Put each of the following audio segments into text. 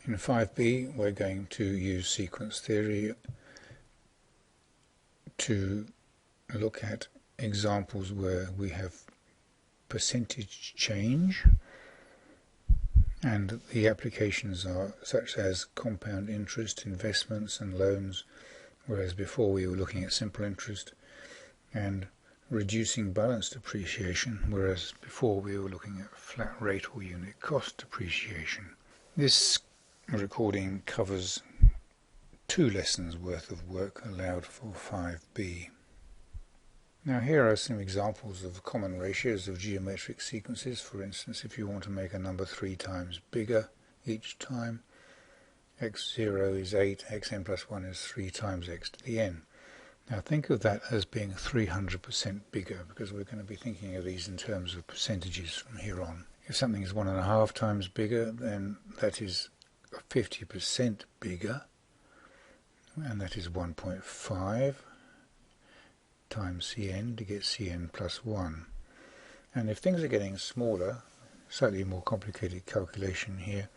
In 5b we're going to use sequence theory to look at examples where we have percentage change, and the applications are such as compound interest, investments and loans, whereas before we were looking at simple interest, and reducing balance depreciation, whereas before we were looking at flat rate or unit cost depreciation. This recording covers 2 lessons worth of work allowed for 5b. Now here are some examples of common ratios of geometric sequences. For instance, if you want to make a number 3 times bigger each time, x0 is 8, xn plus 1 is 3 times x to the n. Now think of that as being 300% bigger, because we're going to be thinking of these in terms of percentages from here on. If something is 1.5 times bigger, then that is 50% bigger, and that is 1.5 times Cn to get Cn plus 1. And if things are getting smaller, slightly more complicated calculation here,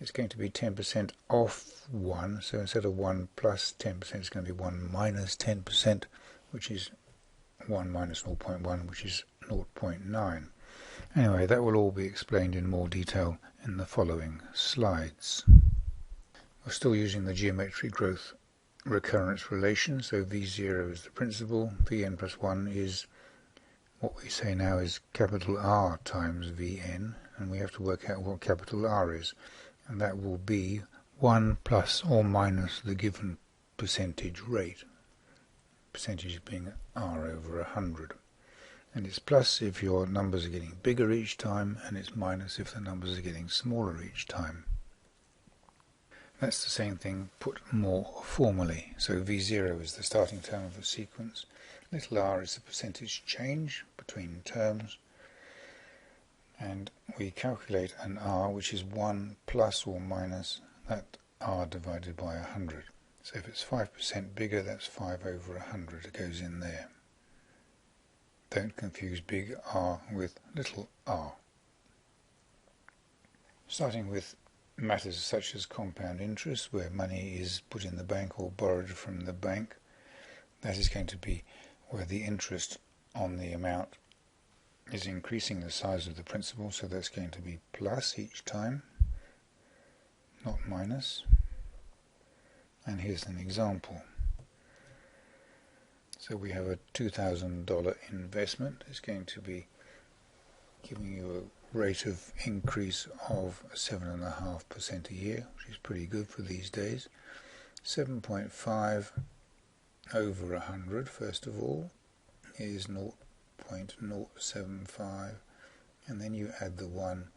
it's going to be 10% off 1, so instead of 1 plus 10% it's going to be 1 minus 10%, which is 1 minus 0.1, which is 0.9. Anyway, that will all be explained in more detail in the following slides. We're still using the geometric growth recurrence relation, so V0 is the principal, Vn plus 1 is what we say now is capital R times Vn, and we have to work out what capital R is, and that will be 1 plus or minus the given percentage rate, percentage being R over 100. And it's plus if your numbers are getting bigger each time, and it's minus if the numbers are getting smaller each time. That's the same thing put more formally. So V0 is the starting term of a sequence, little r is the percentage change between terms, and we calculate an r which is 1 plus or minus that r divided by 100. So if it's 5% bigger, that's 5 over 100, it goes in there. Don't confuse big R with little r. Starting with matters such as compound interest, where money is put in the bank or borrowed from the bank, that is going to be where the interest on the amount is increasing the size of the principal, so that's going to be plus each time, not minus. And here's an example. So we have a $2,000 investment. It's going to be giving you a rate of increase of 7.5% a year, which is pretty good for these days. 7.5 over 100, first of all, is 0.075, and then you add the 1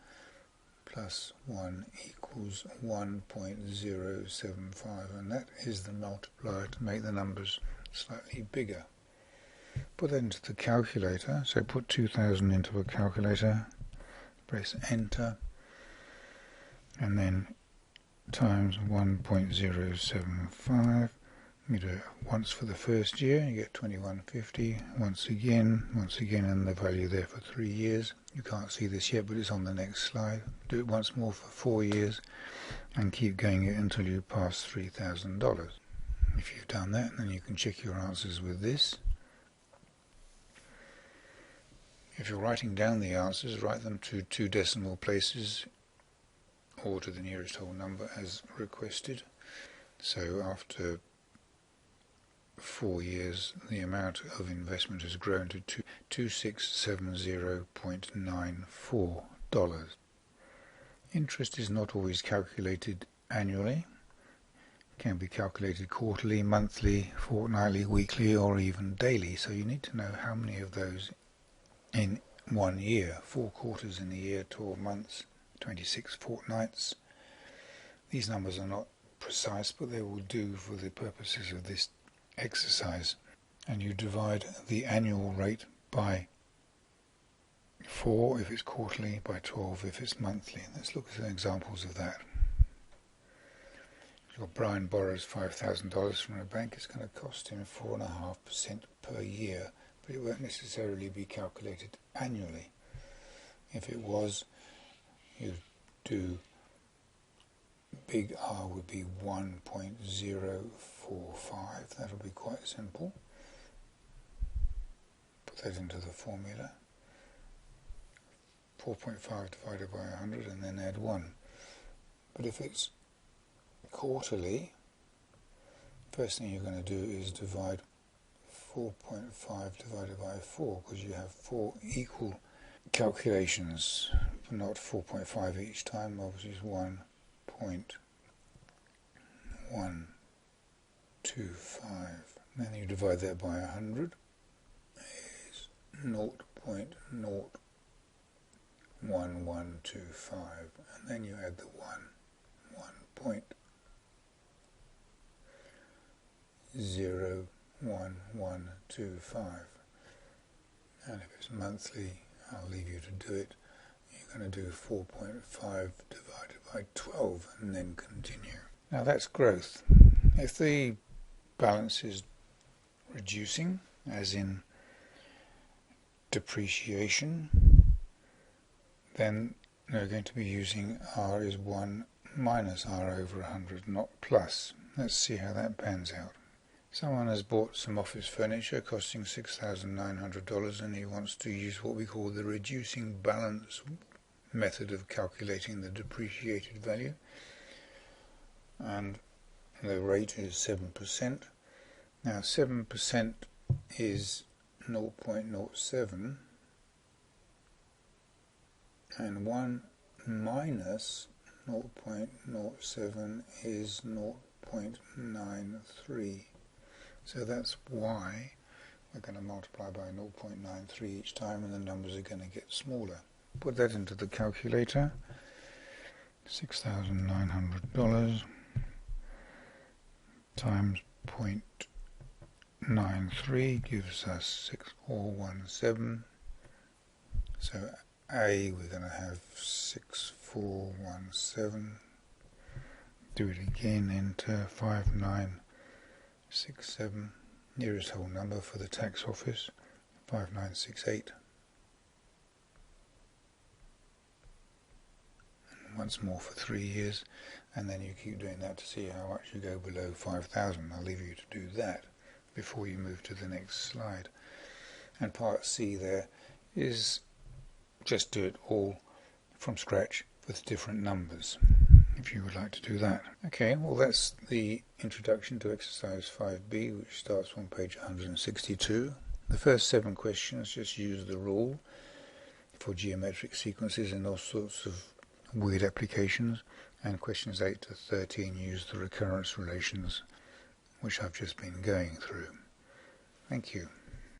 plus 1 equals 1.075, and that is the multiplier to make the numbers slightly bigger. Put that into the calculator, so put 2,000 into a calculator, press enter, and then times 1.075. You do it once for the first year, you get 2150, once again, and the value there for 3 years. You can't see this yet, but it's on the next slide. Do it once more for 4 years, and keep going it until you pass $3,000. If you've done that, then you can check your answers with this. If you're writing down the answers, write them to 2 decimal places or to the nearest whole number as requested. So after 4 years, the amount of investment has grown to $2670.94. Interest is not always calculated annually. It can be calculated quarterly, monthly, fortnightly, weekly, or even daily. So you need to know how many of those in 1 year. 4 quarters in a year, 12 months, 26 fortnights. These numbers are not precise, but they will do for the purposes of this exercise. And you divide the annual rate by 4 if it's quarterly, by 12 if it's monthly. Let's look at some examples of that. If Brian borrows $5,000 from a bank, it's going to cost him 4.5% per year, but it won't necessarily be calculated annually. If it was, you'd do big R would be 1.045. That'll be quite simple. Put that into the formula. 4.5 divided by 100 and then add 1. But if it's quarterly, first thing you're going to do is divide 4.5 divided by 4, because you have 4 equal calculations, but not 4.5 each time. Obviously it's 1.125. Then you divide that by 100, is 0.01125, and then you add the 1.01125. And if it's monthly, I'll leave you to do it. You're going to do 4.5 divided by 12 and then continue. Now that's growth. If the balance is reducing, as in depreciation, then we're going to be using R is 1 minus R over 100, not plus. Let's see how that pans out. Someone has bought some office furniture costing $6,900 and he wants to use what we call the reducing balance method of calculating the depreciated value. And the rate is 7%. Now 7% is 0.07, and 1 minus 0.07 is 0.93. So that's why we're going to multiply by 0.93 each time, and the numbers are going to get smaller. Put that into the calculator. $6,900 times 0.93 gives us 6417. So A, we're going to have 6417. Do it again, enter 5967. Nearest whole number for the tax office, 5968. And once more for 3 years, and then you keep doing that to see how much you go below 5,000. I'll leave you to do that before you move to the next slide. And part C there is just do it all from scratch with different numbers, if you would like to do that. Okay, well that's the introduction to exercise 5b, which starts on page 162. The first 7 questions just use the rule for geometric sequences and all sorts of weird applications, and questions 8 to 13 use the recurrence relations, which I've just been going through. Thank you.